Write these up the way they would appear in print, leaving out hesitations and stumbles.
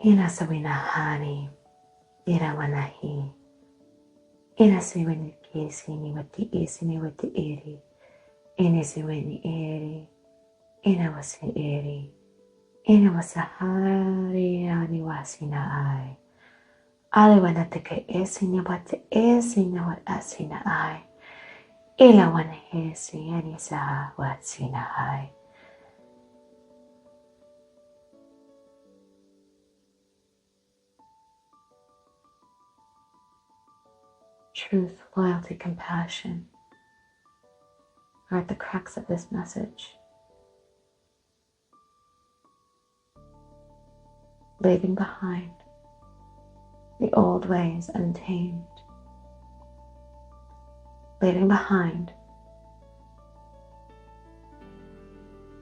Inasawinahani, Irawanahi, Inasiwinikisini with the isini with the iri, Inisiwini iri, Inawasi iri, Inawasahari Aniwasina I. Aliwanatike isini what the isina what asina I. Ilawanahisi Anisa Watsina I. Truth, loyalty, compassion are at the crux of this message. Leaving behind the old ways untamed. Leaving behind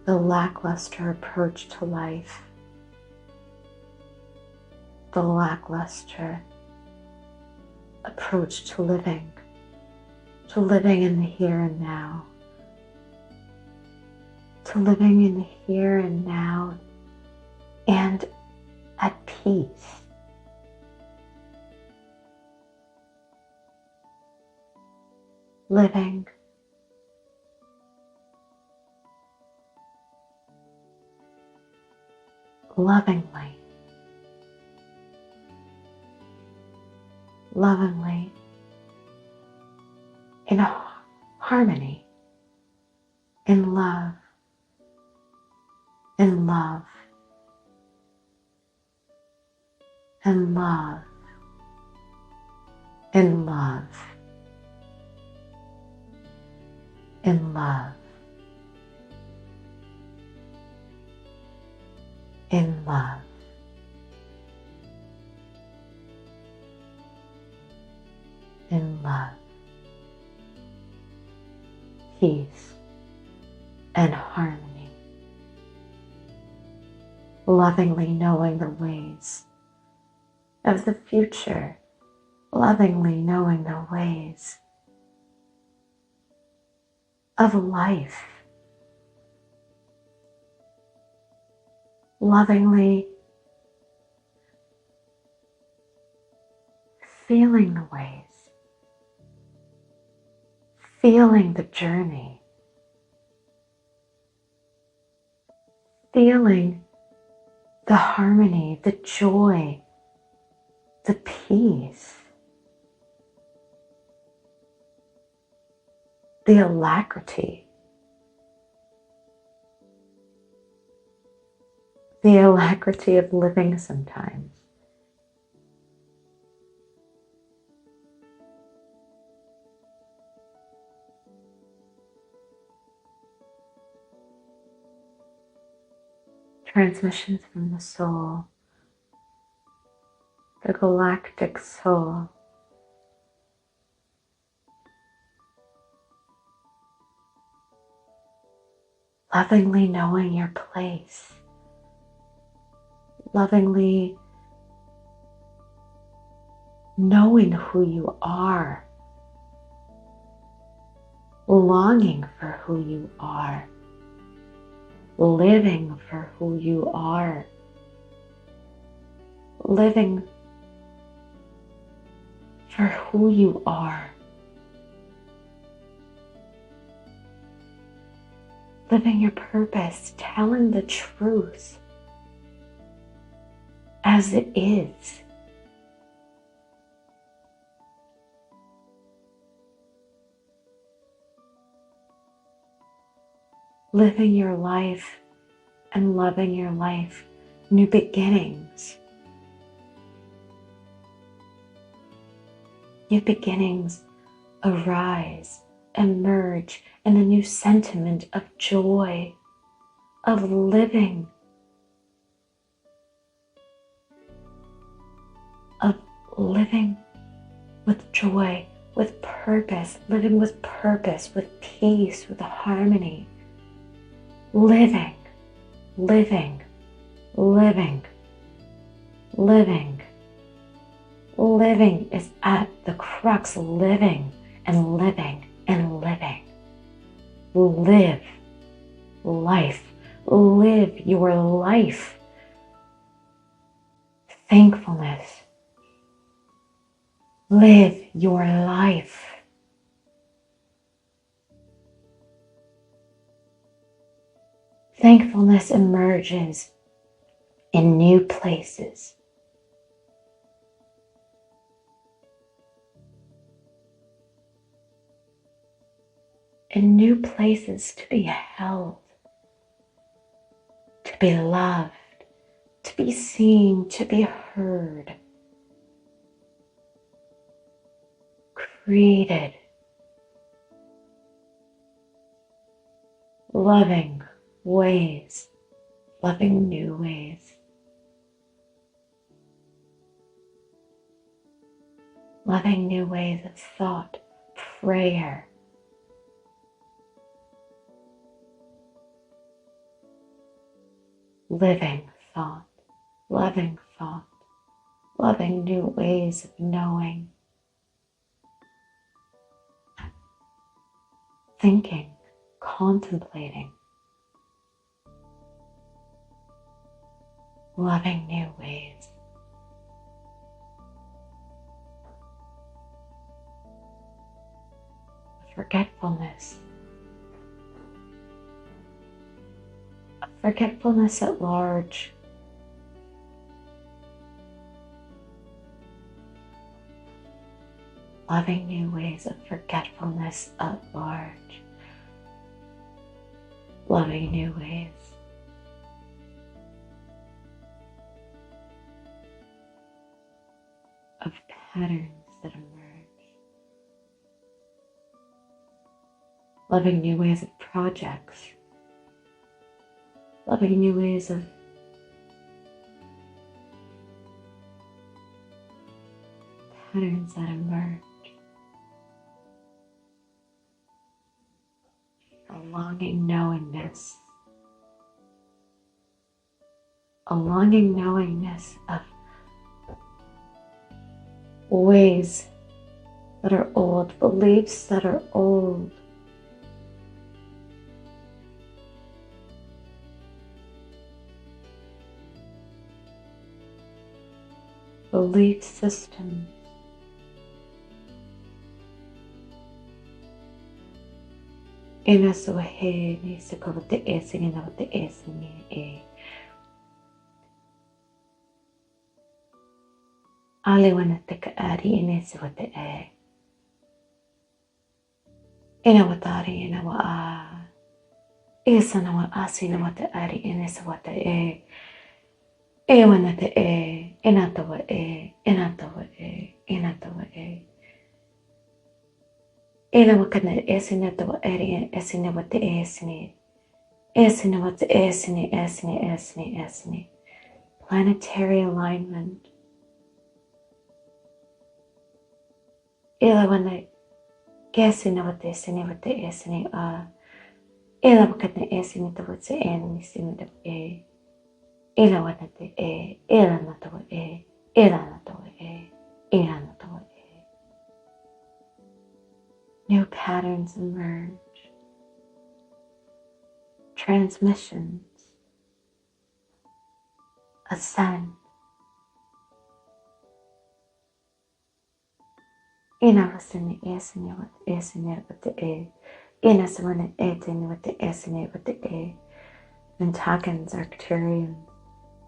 the lackluster approach to life. The lackluster approach to living in the here and now, to living in the here and now and at peace. Living lovingly in harmony, in love, in love, in love, in love, in love, in love. In love, peace, and harmony, lovingly knowing the ways of the future, lovingly knowing the ways of life, lovingly feeling the ways, feeling the journey, feeling the harmony, the joy, the peace, the alacrity, of living sometimes. Transmissions from the soul, the galactic soul, lovingly knowing your place, lovingly knowing who you are, longing for who you are, living for who you are, living for who you are, living your purpose, telling the truth as it is. Living your life and loving your life, new beginnings. New beginnings arise, emerge in a new sentiment of joy, of living, with joy, with purpose, living with purpose, with peace, with harmony. Living is at the crux. Living and living and living. Live life. Live your life. thankfulness. Live your life. Thankfulness emerges in new places. In new places to be held, to be loved, to be seen, to be heard, created, loving ways, loving new ways. Loving new ways of thought, prayer, living thought, loving thought, loving new ways of knowing, thinking, contemplating, loving new ways. Forgetfulness. Forgetfulness at large. Loving new ways of forgetfulness at large. Loving new ways. Of patterns that emerge. Loving new ways of projects. Loving new ways of patterns that emerge. A longing knowingness. A longing knowingness of ways that are old, beliefs that are old. Belief systems. Ina so he ni se ko te e singi na te e singi e. Ale wana te ka ari ine se wa te e. Ina wa tari ina wa a. Isa na wa asi na wa te ari ine se wa te e. E wana te e. Ina ta wa e. Ina ta wa e. Ina ta wa e. Ina wa kana e sine ta wa eri e sine wa te e sine. E sine wa te e sine e sine e sine e sine. Planetary alignment. Ila wana ke sine wa te e sine a. Ila wa kana e sine ta wa te e ni sine ta e. Ila wana te e. Ila na ta wa e. Ila na ta wa e. Ila na ta wa e. New patterns emerge. Transmissions ascend. Ina wasini esini wat esini wat e. Ina samana etini wat esini wat e. Mintakans, Arcturians.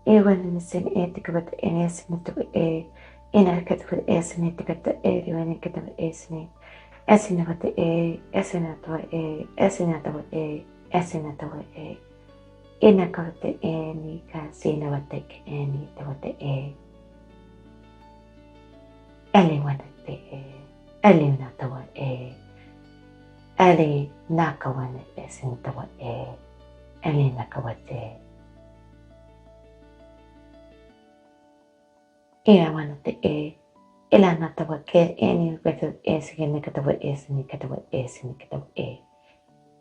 Ewan in sin etika wat esini to e. Ina kat wat esini tikat e. Ewan kat wat esini. Esina wat e. Esina to e. Esina to e. Esina to e. Ina kat e ni ka sina wat e ni to wat e. Eli wat e. Eli na to e. Eli nakawan esin to e. Eli nakawate. Ina wana te e. Ila na tawa ke eni kata esini kata wa esini kata wa esini kata wa e.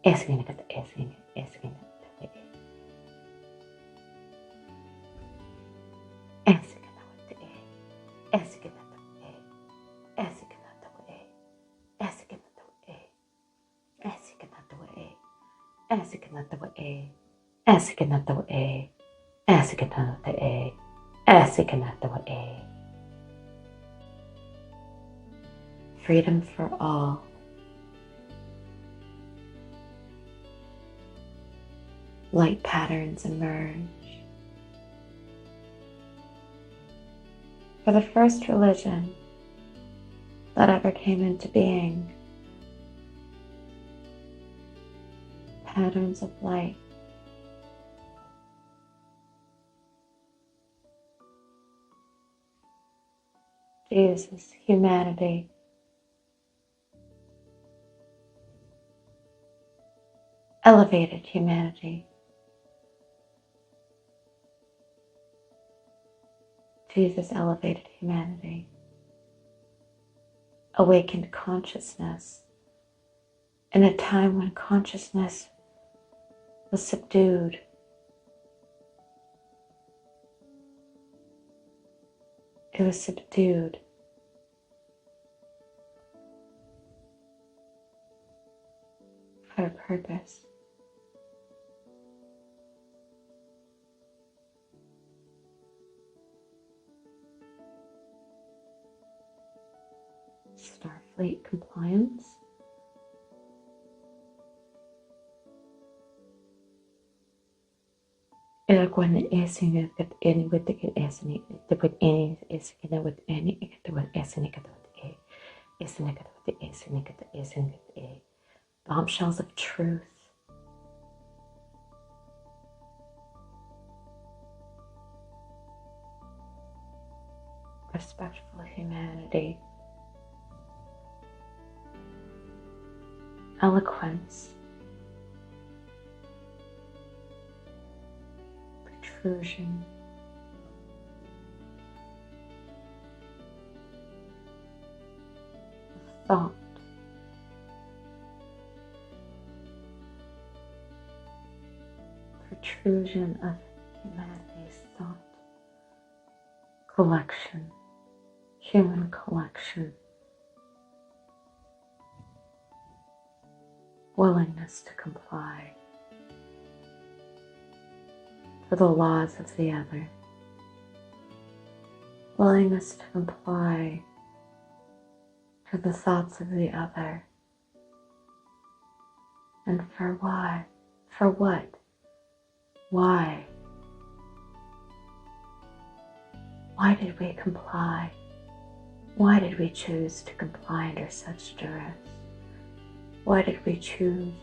Esini kata esini esini kata wa e. Esini kata wa te e. Esini kata wa e. Esini kata wa e. Esini kata wa e. Esini kata wa e. Esini kata wa e. Esini kata wa e. Esini kata wa e. Asikanatawa e. Freedom for all. Light patterns emerge. For the first religion that ever came into being, patterns of light. Jesus, humanity, elevated humanity. Jesus elevated humanity, awakened consciousness in a time when consciousness was subdued. It was subdued. For a purpose. Starfleet compliance. Ilagwan esing kat any with the esing with any esing with any with esing kat with esing kat with esing kat esing kat bombshells of truth. Respectful humanity. Eloquence. Protrusion. Thought. Protrusion of humanity's thought. Collection. Human collection. Willingness to comply to the laws of the other. Willingness to comply to the thoughts of the other. And for why? For what? Why? Why did we comply? Why did we choose to comply under such duress? Why did we choose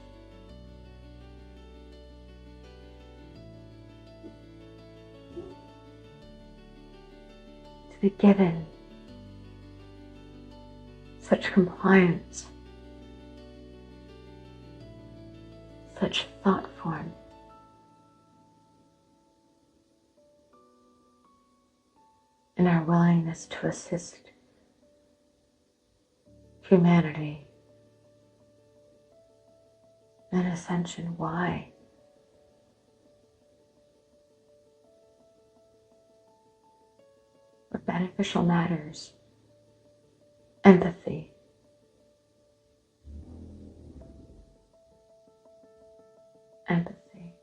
to be given such compliance, such thought form? In our willingness to assist humanity in ascension. Why? For beneficial matters. Empathy. Empathy.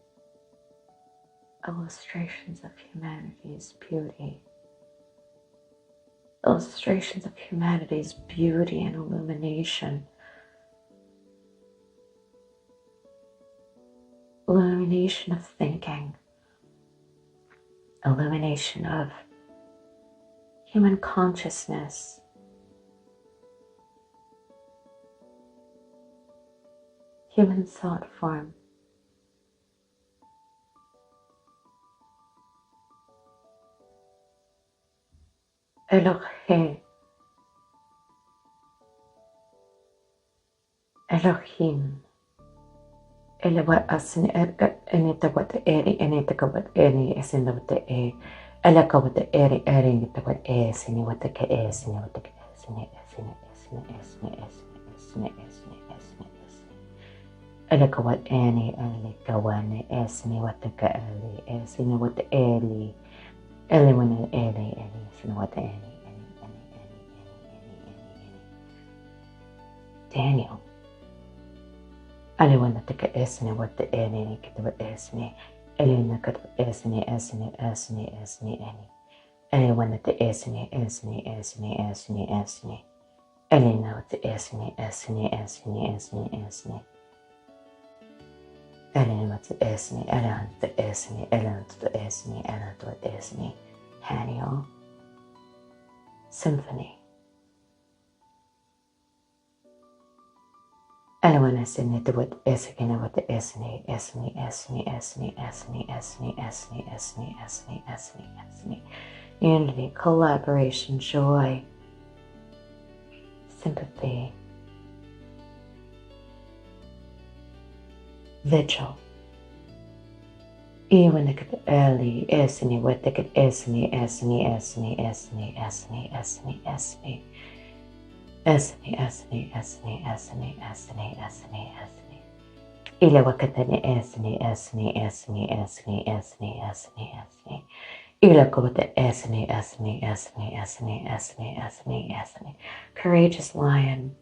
Illustrations of humanity's beauty. Illustrations of humanity's beauty and illumination. Illumination of thinking. Illumination of human consciousness. Human thought form. Elohim. Elohim. What asin enita what eri enita what any asin what the e elaka what the eri enita what esini what the esini what the esini esini esini esini esini esini esini esini elaka what any elaka one esini what the eli esini what the eli when eli esini what the any Daniel. Aliwana tika esne what the eni kita what esne Elena kat esne any Anyone that the esne, esne, esne, esne, esne. Anyone with the esne, esne, esne, esne, esne. Anyone with the esne, anyone with the esne, anyone with the esne, anyone with the esne. Haniel. Symphony. Anyone is in it with esne, with the esne, esne, esne, esne, esne, esne, esne, esne, esne, esne, esne. Unity, collaboration, joy, sympathy, vigil. Even the good early esne, with the good esne, esne, esne, esne, esne, esne, esne. Esne, esne, esne, esne, esne, esne, esne. Ila wakatane esne, esne, esne, esne, esne, esne, esne. Ila kota esne, esne, esne, esne, esne, esne, esne. Courageous lion.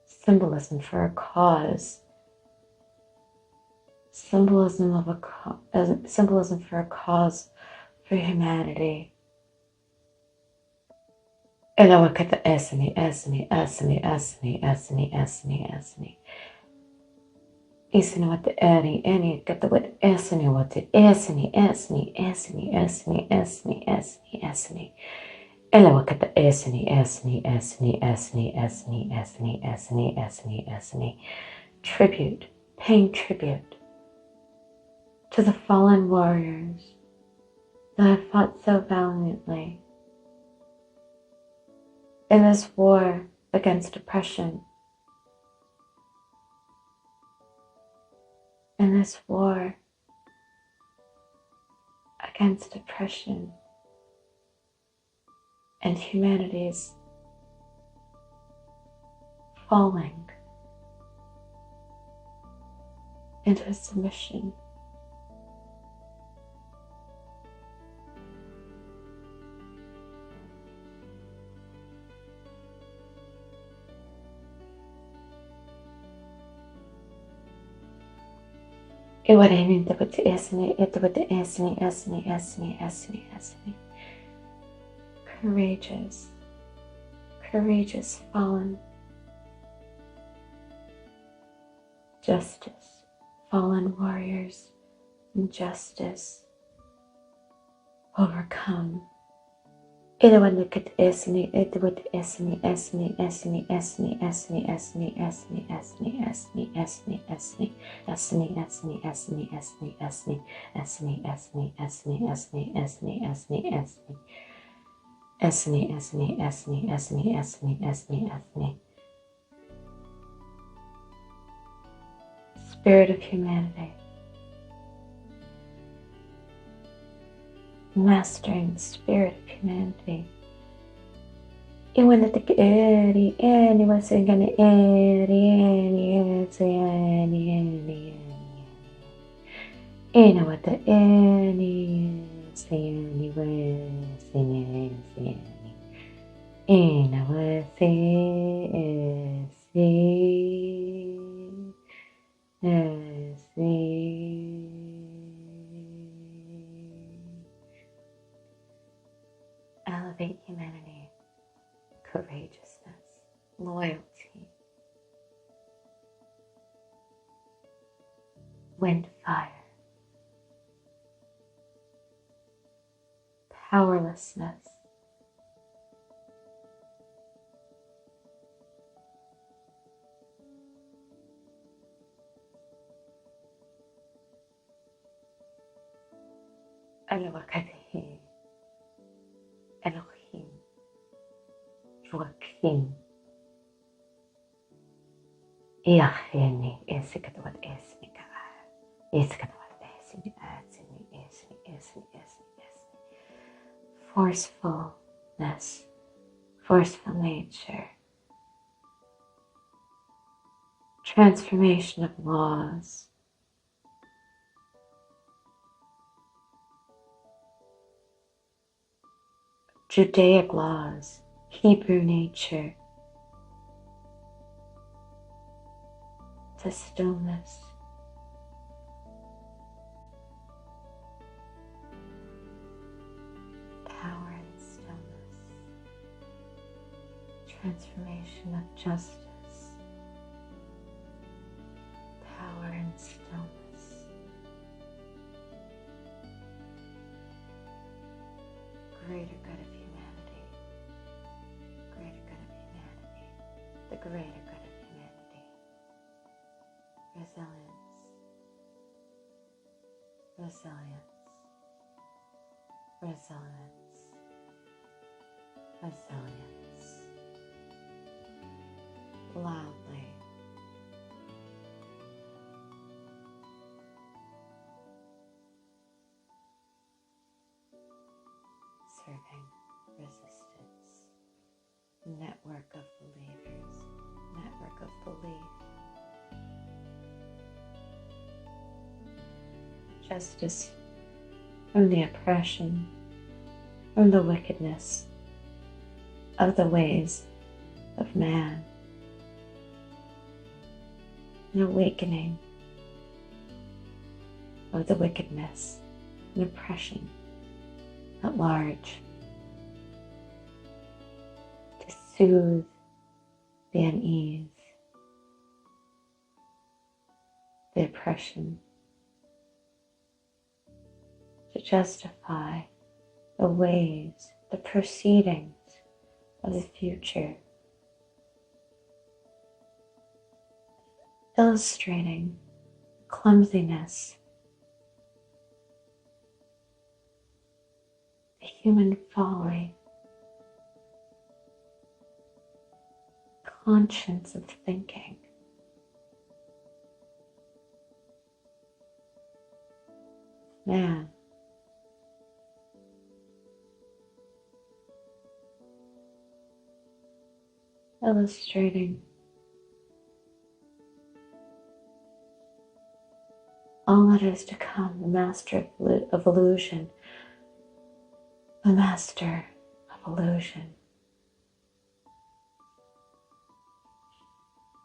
Symbolism for a cause. Symbolism for a cause for humanity. Ila wakata esne, esne, esne, esne, esne, esne, esne. Esne what the any kata what esne what the esne, esne, esne, esne, esne, esne, esne. Ela wakata esne, esne, esne, esne, esne, esne, esne, esne, esne. Tribute, paying tribute to the fallen warriors that have fought so valiantly in this war against oppression, in this war against oppression and humanity's falling into submission. Iwarenin dapat esne, ito dapat esne, esne, esne, esne, esne. Courageous, courageous fallen. Justice, fallen warriors, and justice overcome. Ito dapat esne, ito dapat esne, esne, esne, esne, esne, esne, esne, esne, esne, esne, esne. Esne, esne, esne, esne, esne, esne, esne, esne, esne, esne, esne, esne. Esne, esne, esne, esne, esne, esne, esne. Spirit of humanity. Mastering the spirit of humanity. Iwan na tik eri, any was gonna eri, any. Ina what the any, any was any. Ina was Elevate humanity, courageousness, loyalty, wind, fire, powerlessness, Alawakatihi, Elohim, Joachim, Iacheni, Esikatawat Esnika, Esikatawat Esini, forcefulness, forceful nature, transformation of laws, Judaic laws, Hebrew nature, to stillness, transformation of justice, power and stillness, greater good of humanity, greater good of humanity, the greater good of humanity, resilience, resilience, resilience, resilience, loudly, serving resistance, network of believers, network of belief, justice from the oppression, from the wickedness of the ways of man, an awakening of the wickedness and oppression at large, to soothe the unease, the oppression, to justify the ways, the proceedings of the future, illustrating clumsiness, the human folly, conscience of thinking, man, illustrating all that is to come, the master of illusion, the master of illusion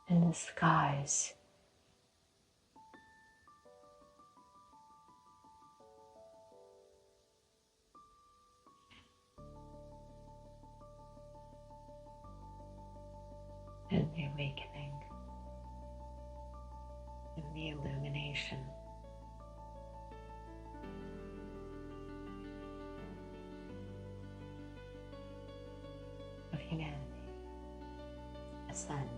in the skies, in the awakening, in the illumination of humanity. Ascend.